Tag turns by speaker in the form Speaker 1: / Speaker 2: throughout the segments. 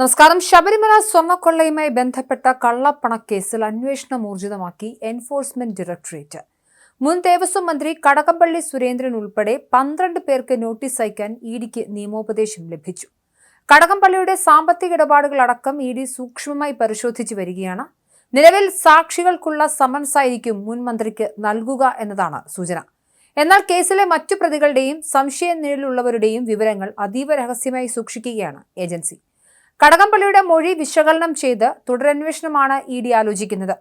Speaker 1: നമസ്കാരം. ശബരിമല സ്വർണ്ണക്കൊള്ളയുമായി ബന്ധപ്പെട്ട കള്ളപ്പണക്കേസിൽ അന്വേഷണം ഊർജിതമാക്കി എൻഫോഴ്സ്മെന്റ് ഡയറക്ടറേറ്റ്. മുൻ ദേവസ്വം മന്ത്രി കടകംപള്ളി സുരേന്ദ്രൻ ഉൾപ്പെടെ 12 പേർക്ക് നോട്ടീസ് അയക്കാൻ ഇഡിക്ക് നിയമോപദേശം ലഭിച്ചു. കടകംപള്ളിയുടെ സാമ്പത്തിക ഇടപാടുകളടക്കം ഇഡി സൂക്ഷ്മമായി പരിശോധിച്ചു വരികയാണ്. നിലവിൽ സാക്ഷികൾക്കുള്ള സമൻസ് ആയിരിക്കും മുൻ മന്ത്രിക്ക് നൽകുക എന്നതാണ് സൂചന. എന്നാൽ കേസിലെ മറ്റു പ്രതികളുടെയും സംശയ നിഴലുള്ളവരുടെയും വിവരങ്ങൾ അതീവ രഹസ്യമായി സൂക്ഷിക്കുകയാണ് ഏജൻസി. കടകംപള്ളിയുടെ മൊഴി വിശകലനം ചെയ്ത് തുടരന്വേഷണമാണ് ഇഡി ആലോചിക്കുന്നത്.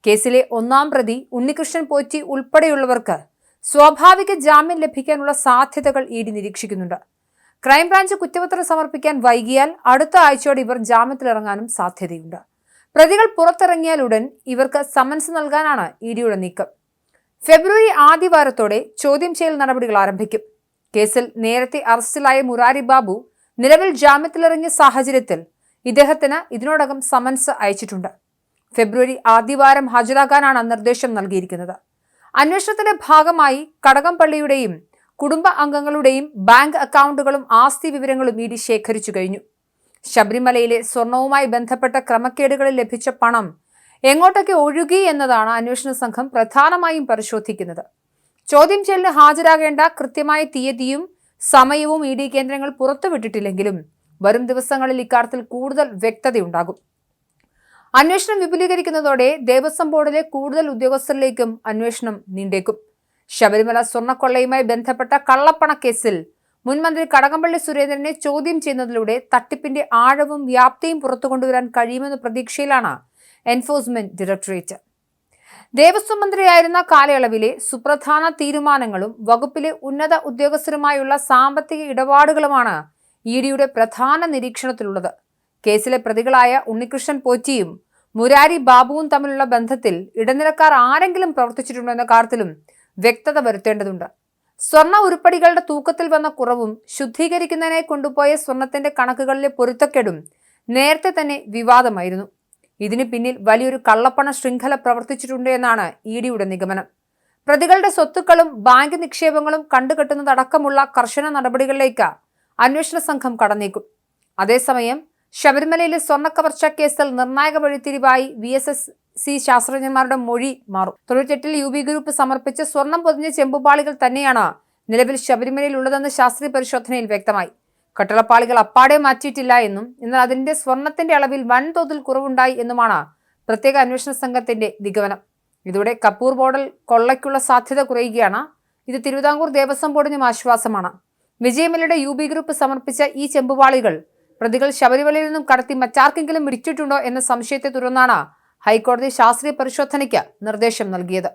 Speaker 1: കേസിലെ ഒന്നാം പ്രതി ഉണ്ണികൃഷ്ണൻ പോറ്റി ഉൾപ്പെടെയുള്ളവർക്ക് സ്വാഭാവിക ജാമ്യം ലഭിക്കാനുള്ള സാധ്യതകൾ ഇഡി നിരീക്ഷിക്കുന്നുണ്ട്. ക്രൈംബ്രാഞ്ച് കുറ്റപത്രം സമർപ്പിക്കാൻ വൈകിയാൽ അടുത്ത ആഴ്ചയോടെ ഇവർ ജാമ്യത്തിലിറങ്ങാനും സാധ്യതയുണ്ട്. പ്രതികൾ പുറത്തിറങ്ങിയാലുടൻ ഇവർക്ക് സമൻസ് നൽകാനാണ് ഇഡിയുടെ നീക്കം. ഫെബ്രുവരി ആദ്യവാരത്തോടെ ചോദ്യം ചെയ്യൽ നടപടികൾ ആരംഭിക്കും. കേസിൽ നേരത്തെ അറസ്റ്റിലായ മുരാരി ബാബു നിലവിൽ ജാമ്യത്തിലിറങ്ങിയ സാഹചര്യത്തിൽ ഇദ്ദേഹത്തിന് ഇതിനോടകം സമൻസ് അയച്ചിട്ടുണ്ട്. ഫെബ്രുവരി ആദ്യവാരം ഹാജരാകാനാണ് നിർദ്ദേശം നൽകിയിരിക്കുന്നത്. അന്വേഷണത്തിന്റെ ഭാഗമായി കടകംപള്ളിയുടെയും കുടുംബ അംഗങ്ങളുടെയും ബാങ്ക് അക്കൗണ്ടുകളും ആസ്തി വിവരങ്ങളും ഇഡി ശേഖരിച്ചു കഴിഞ്ഞു. ശബരിമലയിലെ സ്വർണവുമായി ബന്ധപ്പെട്ട ക്രമക്കേടുകളിൽ ലഭിച്ച പണം എങ്ങോട്ടൊക്കെ ഒഴുകി എന്നതാണ് അന്വേഷണ സംഘം പ്രധാനമായും പരിശോധിക്കുന്നത്. ചോദ്യം ചെയ്യലിന് ഹാജരാകേണ്ട കൃത്യമായ തീയതിയും സമയവും ഇഡി കേന്ദ്രങ്ങൾ പുറത്തുവിട്ടിട്ടില്ലെങ്കിലും വരും ദിവസങ്ങളിൽ ഇക്കാര്യത്തിൽ കൂടുതൽ വ്യക്തതയുണ്ടാകും. അന്വേഷണം വിപുലീകരിക്കുന്നതോടെ ദേവസ്വം ബോർഡിലെ കൂടുതൽ ഉദ്യോഗസ്ഥരിലേക്കും അന്വേഷണം നീണ്ടേക്കും. ശബരിമല സ്വർണ്ണക്കൊള്ളയുമായി ബന്ധപ്പെട്ട കള്ളപ്പണക്കേസിൽ മുൻമന്ത്രി കടകംപള്ളി സുരേന്ദ്രനെ ചോദ്യം ചെയ്യുന്നതിലൂടെ തട്ടിപ്പിന്റെ ആഴവും വ്യാപ്തിയും പുറത്തുകൊണ്ടുവരാൻ കഴിയുമെന്ന പ്രതീക്ഷയിലാണ് എൻഫോഴ്സ്മെന്റ് ഡയറക്ടറേറ്റ്. ദേവസ്വം മന്ത്രിയായിരുന്ന കാലയളവിലെ സുപ്രധാന തീരുമാനങ്ങളും വകുപ്പിലെ ഉന്നത ഉദ്യോഗസ്ഥരുമായുള്ള സാമ്പത്തിക ഇടപാടുകളുമാണ് ഇഡിയുടെ പ്രധാന നിരീക്ഷണത്തിലുള്ളത്. കേസിലെ പ്രതികളായ ഉണ്ണികൃഷ്ണൻ പോറ്റിയും മുരാരി ബാബുവും തമ്മിലുള്ള ബന്ധത്തിൽ ഇടനിലക്കാർ ആരെങ്കിലും പ്രവർത്തിച്ചിട്ടുണ്ടോ എന്ന കാര്യത്തിലും വ്യക്തത വരുത്തേണ്ടതുണ്ട്. സ്വർണ്ണ ഉരുപ്പടികളുടെ തൂക്കത്തിൽ വന്ന കുറവും ശുദ്ധീകരിക്കുന്നതിനായി കൊണ്ടുപോയ സ്വർണത്തിന്റെ കണക്കുകളിലെ പൊരുത്തക്കേടും നേരത്തെ തന്നെ വിവാദമായിരുന്നു. ഇതിനു പിന്നിൽ വലിയൊരു കള്ളപ്പണ ശൃംഖല പ്രവർത്തിച്ചിട്ടുണ്ട് എന്നാണ് ഇഡിയുടെ നിഗമനം. പ്രതികളുടെ സ്വത്തുക്കളും ബാങ്ക് നിക്ഷേപങ്ങളും കണ്ടുകെട്ടുന്നതടക്കമുള്ള കർശന നടപടികളിലേക്ക് അന്വേഷണ സംഘം കടന്നേക്കും. അതേസമയം ശബരിമലയിലെ സ്വർണ്ണക്കവർച്ച കേസിൽ നിർണായക വഴിത്തിരിവായി VSSC ശാസ്ത്രജ്ഞന്മാരുടെ മൊഴി മാറും. 98-ൽ UB ഗ്രൂപ്പ് സമർപ്പിച്ച സ്വർണം പൊതിഞ്ഞ ചെമ്പുപാളികൾ തന്നെയാണ് നിലവിൽ ശബരിമലയിൽ ഉള്ളതെന്ന് ശാസ്ത്രീയ പരിശോധനയിൽ വ്യക്തമായി. കട്ടളപ്പാളികൾ അപ്പാടെ മാറ്റിയിട്ടില്ല എന്നും എന്നാൽ അതിന്റെ സ്വർണത്തിന്റെ അളവിൽ വൻതോതിൽ കുറവുണ്ടായി എന്നുമാണ് പ്രത്യേക അന്വേഷണ സംഘത്തിന്റെ നിഗമനം. ഇതോടെ കപ്പൂർ ബോർഡിൽ കൊള്ളയ്ക്കുള്ള സാധ്യത കുറയുകയാണ്. ഇത് തിരുവിതാംകൂർ ദേവസ്വം ബോർഡിനും ആശ്വാസമാണ്. വിജയമലയുടെ UB ഗ്രൂപ്പ് സമർപ്പിച്ച ഈ ചെമ്പുപാളികൾ പ്രതികൾ ശബരിമലയിൽ നിന്നും കടത്തി മറ്റാർക്കെങ്കിലും ഇടിച്ചിട്ടുണ്ടോ എന്ന സംശയത്തെ തുടർന്നാണ് ഹൈക്കോടതി ശാസ്ത്രീയ പരിശോധനയ്ക്ക് നിർദ്ദേശം നൽകിയത്.